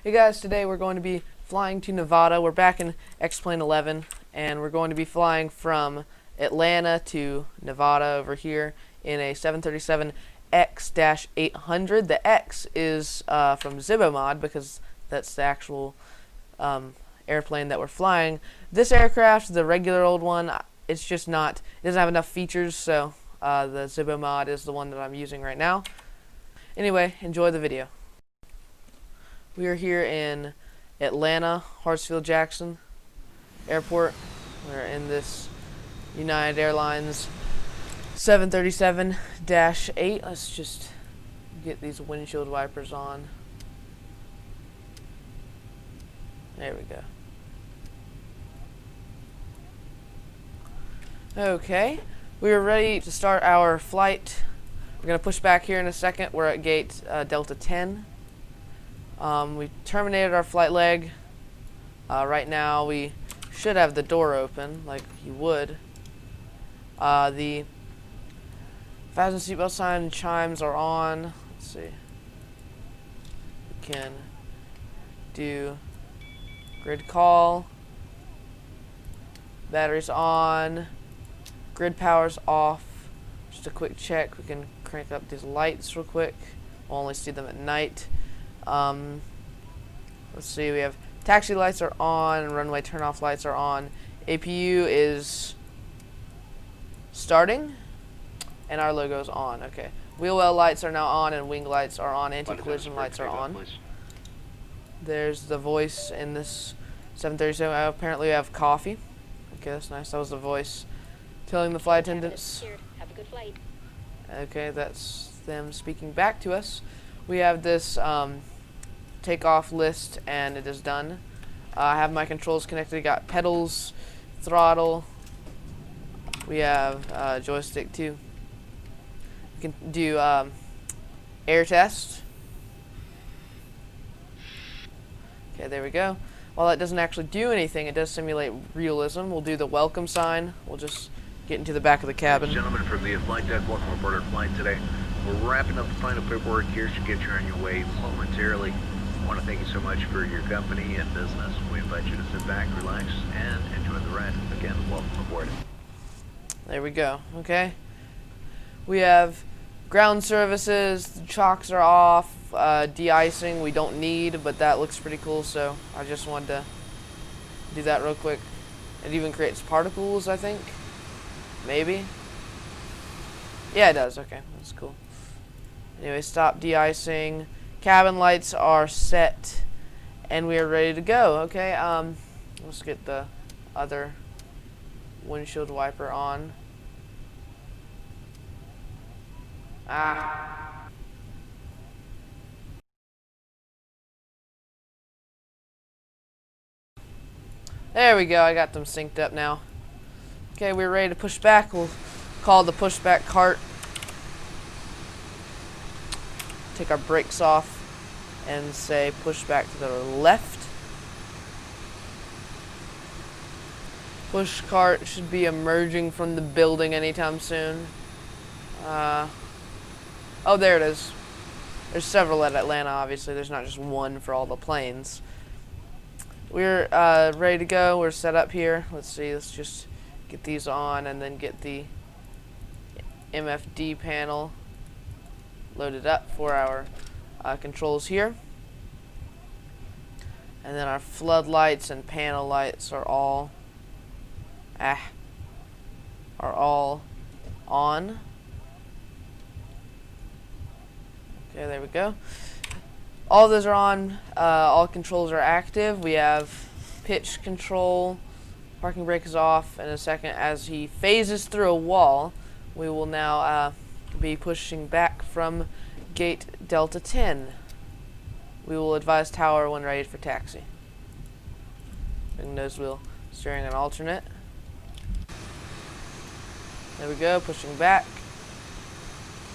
Hey guys, today we're going to be flying to Nevada. We're back in X-Plane 11, and we're going to be flying from Atlanta to Nevada over here in a 737 X-800. The X is from Zibo mod because that's the actual airplane that we're flying. This aircraft, the regular old one, it's just not, it doesn't have enough features, so the Zibo mod is the one that I'm using right now. Anyway, enjoy the video. We are here in Atlanta, Hartsfield-Jackson Airport. We're in this United Airlines 737-8. Let's just get these windshield wipers on. There we go. Okay, we are ready to start our flight. We're going to push back here in a second. We're at gate Delta 10. We terminated our flight leg. Right now we should have the door open like you would. The fasten seatbelt sign and chimes are on. Let's see. We can do grid call. Batteries on. Grid power's off. Just a quick check. We can crank up these lights real quick. We'll only see them at night. Let's see, we have taxi lights are on and runway turnoff lights are on. APU is starting and our logo's on. Okay. Wheel well lights are now on and wing lights are on. Anti-collision lights are on. There's the voice in this 737. Apparently we have coffee. Okay, that's nice. That was the voice telling the flight attendants. Have a good flight. Okay, that's them speaking back to us. We have this takeoff list, and it is done. I have my controls connected. Got pedals, throttle. We have joystick too. We can do air test. Okay, there we go. While that doesn't actually do anything, it does simulate realism. We'll do the welcome sign. We'll just get into the back of the cabin. Gentlemen from the flight deck, welcome aboard our flight today. We're wrapping up the final paperwork here to get you on your way momentarily. I want to thank you so much for your company and business. We invite you to sit back, relax, and enjoy the ride. Again, welcome aboard. There we go. Okay. We have ground services. The chocks are off. De-icing we don't need, but that looks pretty cool, so I just wanted to do that real quick. It even creates particles, I think. Maybe. Yeah, it does. Okay, that's cool. Anyway, stop de-icing. Cabin lights are set, and we are ready to go. Okay, let's get the other windshield wiper on. There we go. I got them synced up now. Okay, we're ready to push back. We'll call the pushback cart. Take our brakes off and say push back to the left. Push cart should be emerging from the building anytime soon. Oh, there it is. There's several at Atlanta, obviously. There's not just one for all the planes. We're ready to go. We're set up here. Let's see. Let's just get these on and then get the MFD panel loaded up for our controls here. And then our floodlights and panel lights are all on. Okay, there we go. All those are on. All controls are active. We have pitch control. Parking brake is off. In a second, as he phases through a wall, we will now be pushing back from gate Delta 10. We will advise tower when ready for taxi. Nose wheel steering on alternate. There we go, pushing back.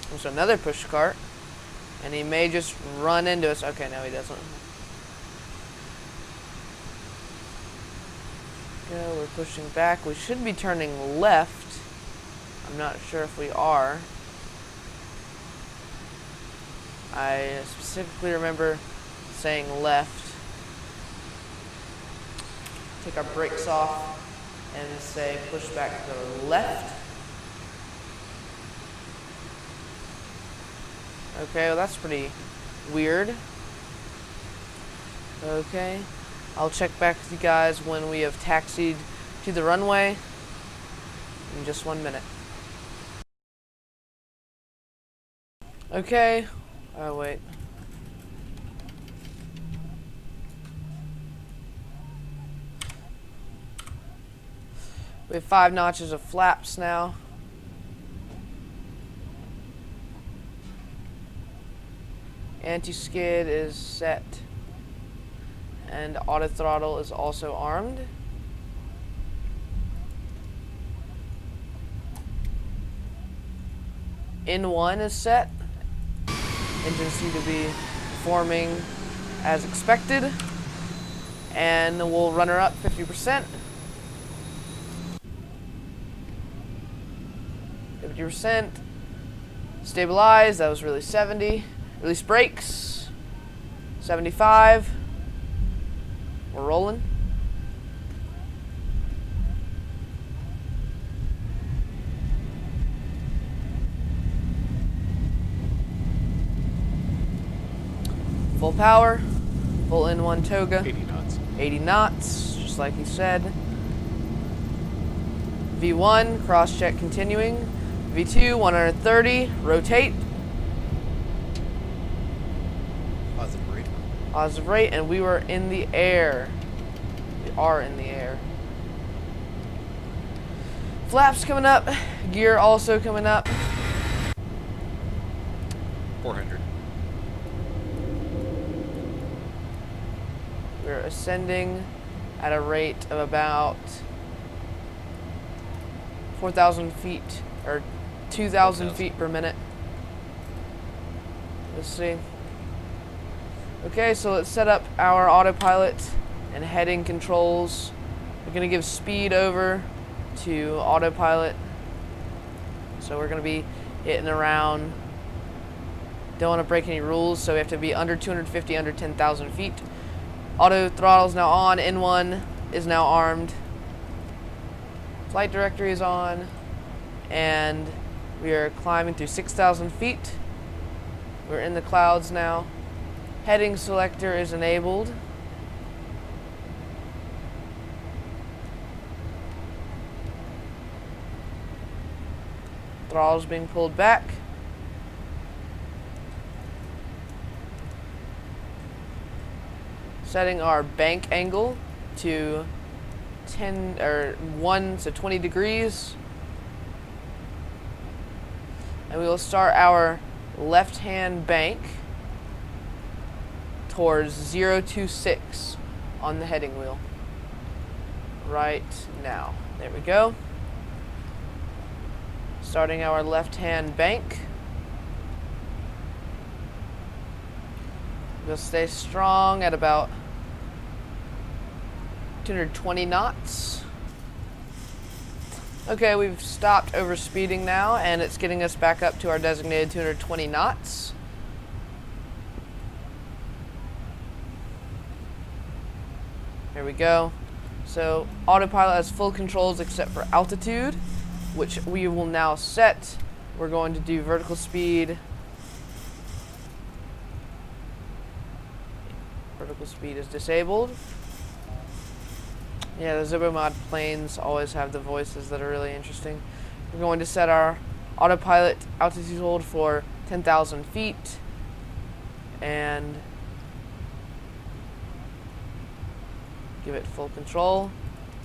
There's another push cart. And he may just run into us. Okay, no he doesn't. Go, we're pushing back. We should be turning left. I'm not sure if we are. I specifically remember saying left. take our brakes off and say push back to the left. Okay, well that's pretty weird. Okay, I'll check back with you guys when we have taxied to the runway in just 1 minute. Okay, oh wait. We have 5 notches of flaps now. Anti-skid is set. And auto throttle is also armed. N1 is set. Engines seem to be performing as expected. And we'll run her up 50%. 50%. Stabilize, that was really 70. Release brakes. 75. We're rolling. Full power. Full N1 toga. 80 knots. 80 knots, just like he said. V1, cross check continuing. V2, 130, rotate. Positive rate. Positive rate, and we were in the air. We are in the air. Flaps coming up. Gear also coming up. 400. We're ascending at a rate of about 4,000 feet, or 2,000 feet per minute. Let's see. Okay, so let's set up our autopilot and heading controls. We're going to give speed over to autopilot. So we're going to be hitting around. Don't want to break any rules, so we have to be under 250, under 10,000 feet. Auto throttle is now on. N1 is now armed. Flight directory is on. And we are climbing through 6,000 feet. We're in the clouds now. Heading selector is enabled. Throttle's being pulled back. Setting our bank angle to 20 degrees. And we will start our left-hand bank towards 026 on the heading wheel. Right now. There we go. Starting our left-hand bank. We'll stay strong at about 220 knots. Okay, we've stopped overspeeding now, and it's getting us back up to our designated 220 knots. Here we go. So autopilot has full controls except for altitude, which we will now set. We're going to do vertical speed. Vertical speed is disabled. Yeah, the Zibo mod planes always have the voices that are really interesting. We're going to set our autopilot altitude hold for 10,000 feet. And give it full control.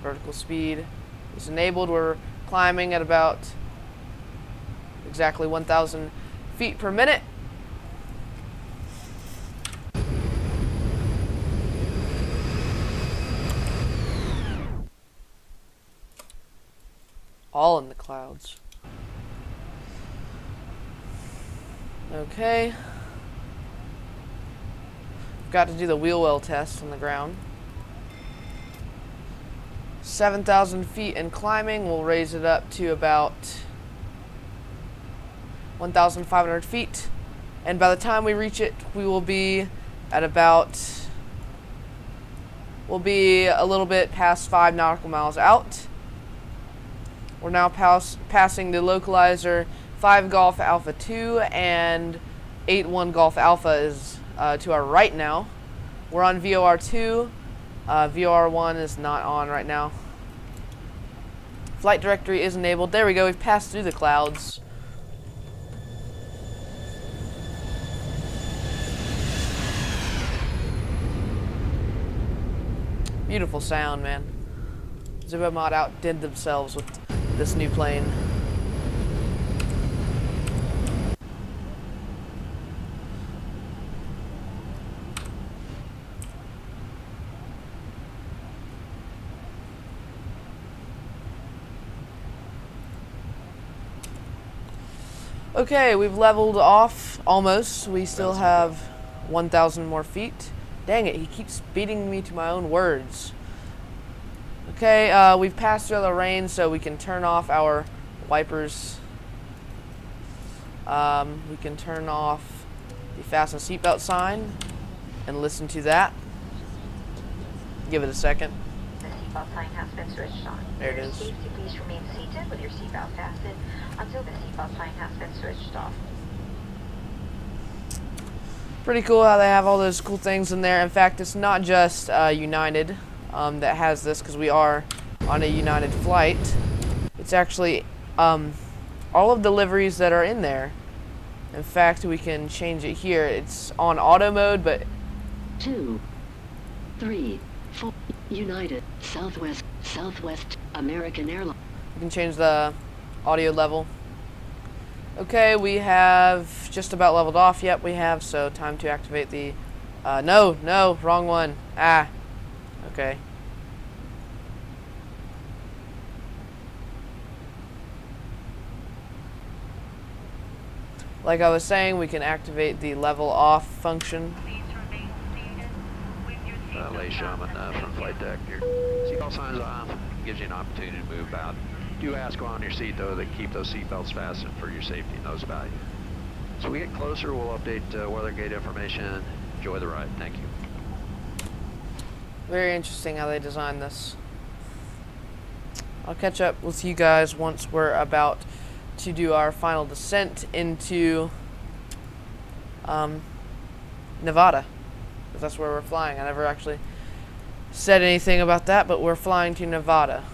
Vertical speed is enabled. We're climbing at about exactly 1,000 feet per minute. All in the clouds. Okay. Got to do the wheel well test on the ground. 7,000 feet and climbing. We'll raise it up to about 1,500 feet. And by the time we reach it, we will be at about We'll be a little bit past 5 nautical miles out. We're now passing the localizer 5 Golf Alpha 2 and 8-1 Golf Alpha is to our right now. We're on VOR 2. VOR 1 is not on right now. Flight directory is enabled. There we go. We've passed through the clouds. Beautiful sound, man. Zibo mod outdid themselves with this new plane. Okay, we've leveled off almost. We still have 1,000 more feet. Dang it, he keeps beating me to my own words. Okay, we've passed through the rain, so we can turn off our wipers. We can turn off the fasten seatbelt sign and listen to that. Give it a second. The seatbelt sign has been switched on. There it is. Safety, please remain seated with your seatbelt fastened until the seatbelt sign has been switched off. Pretty cool how they have all those cool things in there. In fact, it's not just United that has this, because we are on a United flight. It's actually all of the liveries that are in there. In fact, we can change it here. It's on auto mode, but 2, 3, 4, United, Southwest, American Airlines. you can change the audio level. Okay, we have just about leveled off. Yep, we have. So time to activate the no, wrong one. Okay. Like I was saying, we can activate the level off function. Lay Shaman from flight deck. Your seatbelt signs off. Gives you an opportunity to move about. Do ask on your seat though that keep those seatbelts fastened for your safety and those value. So we get closer, we'll update weather gate information. Enjoy the ride. Thank you. Very interesting how they designed this. I'll catch up with you guys once we're about to do our final descent into Nevada, because that's where we're flying. I never actually said anything about that, but we're flying to Nevada.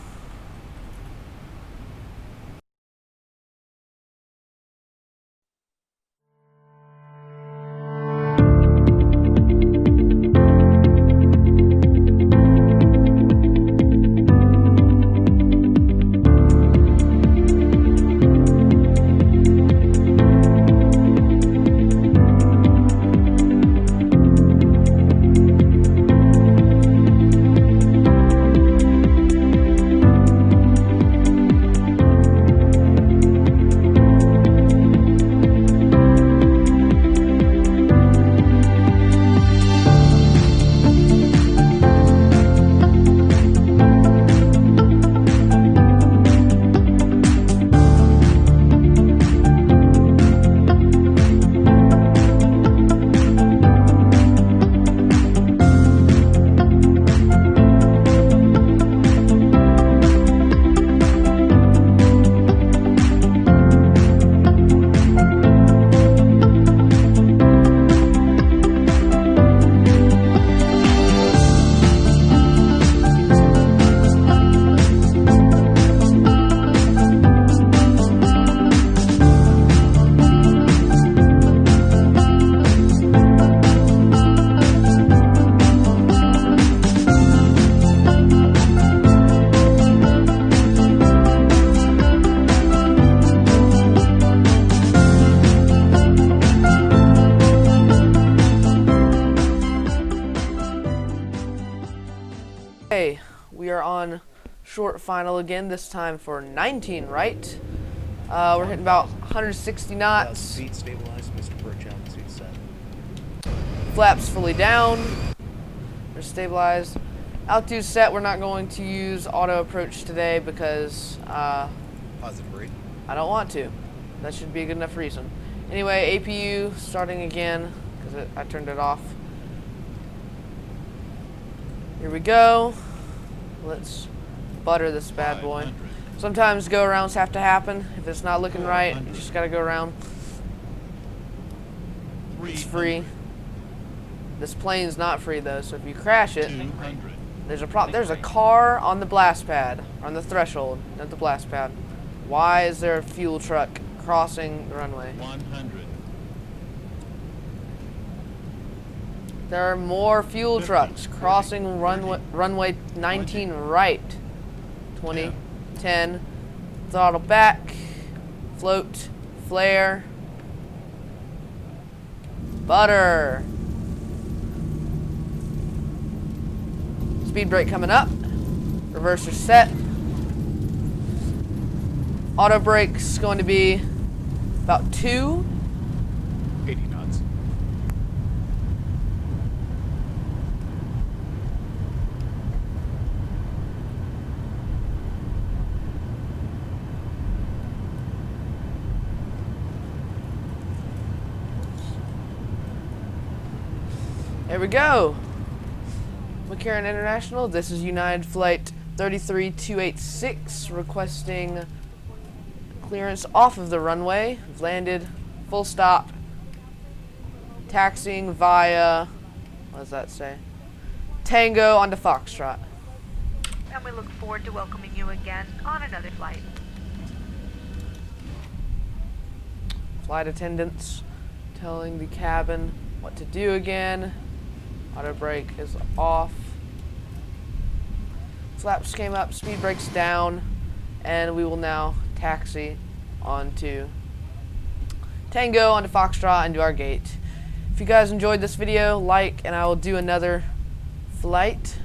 Okay, we are on short final again, this time for 19 right. We're hitting about 160 knots. Seat stabilized, Mr. Birch out, seat set. Flaps fully down. They're stabilized. Altitude set. We're not going to use auto approach today because Positive rate. I don't want to. That should be a good enough reason. Anyway, APU starting again because I turned it off. Here we go. Let's butter this bad boy. Sometimes go-arounds have to happen. If it's not looking right, you just gotta go around. It's free. This plane's not free though, so if you crash it, there's a car on the blast pad, on the threshold, not the blast pad. Why is there a fuel truck crossing the runway? 100. There are more fuel trucks crossing runway 19 right. 20, 10, throttle back, float, flare, butter. Speed brake coming up. Reverser set. Auto brake's going to be about 2. 80 knots. There we go. Mcarren International, this is United Flight 33286 requesting clearance off of the runway. We've landed, full stop, taxiing via, what does that say? Tango onto Foxtrot. And we look forward to welcoming you again on another flight. Flight attendants telling the cabin what to do again. Auto brake is off. Flaps came up, speed brake's down, and we will now taxi onto Tango, onto Foxtrot, and do our gate. If you guys enjoyed this video, like, and I will do another flight.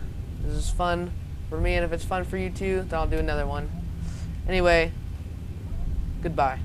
This is fun for me, and if it's fun for you too, then I'll do another one. Anyway, goodbye.